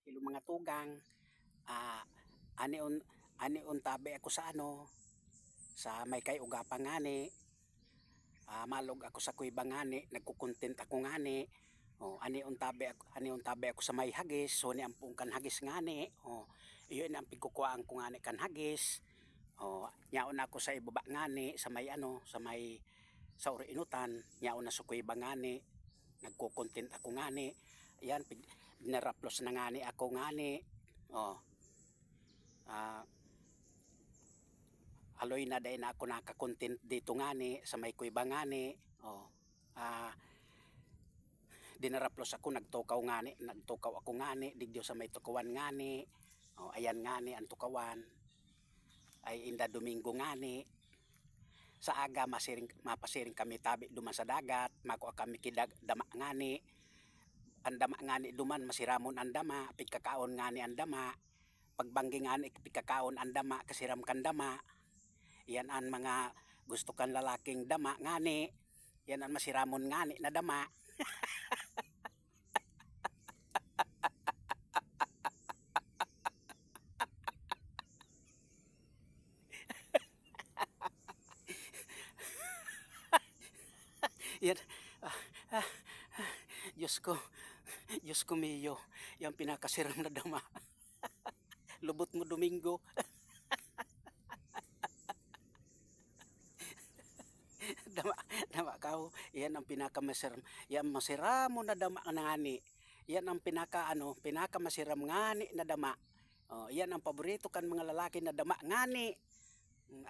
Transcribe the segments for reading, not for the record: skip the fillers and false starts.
ilo mga tugang, ah, aniun aniun tabi ako sa ano, sa may kay ugapa ngani, malog ako sa kuiba ngani, nagko-content ako ngani, aniun tabi ako sa may hagis, so ni ampong kan hagis ngani, iyon ang pigkukuhaan ko ngani kan hagis, nyaon ako sa ibaba ngani, sa may ano, sa uri inutan, nyaon na sa kuiba ngani, nagko-content ako ngani, yan, naraplos na ngani ako ngani, oh, aloy na day na ako naka-content dito ngani sa may kuiba ngani. Dinaraplos ako nagtukaw ako ngani digdo sa may tukawan ngani. Ayan ngani ang tukawan ay inda Domingo ngani. Sa aga mapasiring kami tabi duman sa dagat, makuha kami kidag dama ngani. Ang dama ngani duman masiramon ang dama, pigkakaon ngani ang dama. Pagbanggi ngani pigkakaon ang dama, kasiram kan dama. Yan ang mga gusto kan lalaking dama ngani. Yan ang masiramon ngani na dama. Yan. Diyos ko miyo, yan pinakasiram na dama. Lubot mo Domingo. dama kao, yan ang pinakamasiram, yan masiramo na dama ngani, yan ang pinakamasiram ngani na dama. Yan ang paborito kan mga lalaki na dama ngani.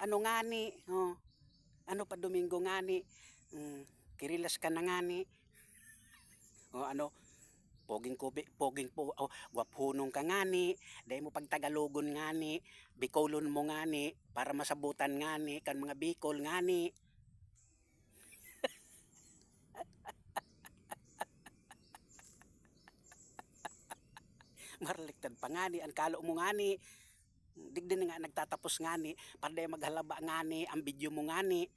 Ano ngani, ano pa Domingo ngani, kirilas ka na ngani, gwaphunong ka ngani, dahil mo pagtagalogon ngani, bikolon mo ngani, para masabutan ngani, kan mga Bicol ngani. Maraliktad pa ngani, ang kalo mo ngani, digdi nga nagtatapos ngani, para dahil maghalaba ngani, ang video mo ngani,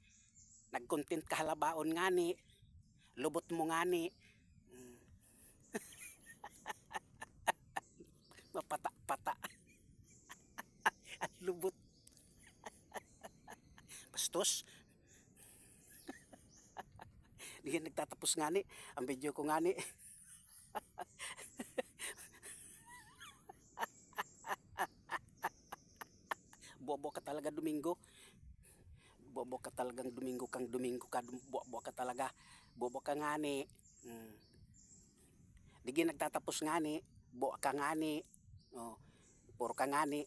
nag-content kahalabaon ngani, lubot mo ngani, mapata-pata, ang lubot, bastos, di nagtatapos ngani, ang video ko ngani, bobo ka talaga Domingo. Bobo ka talagang Domingo ka, bobo ka talaga. Bobo ka ngani. Digi nagtatapos ngani, bo ka ngani. Puro ka ngani.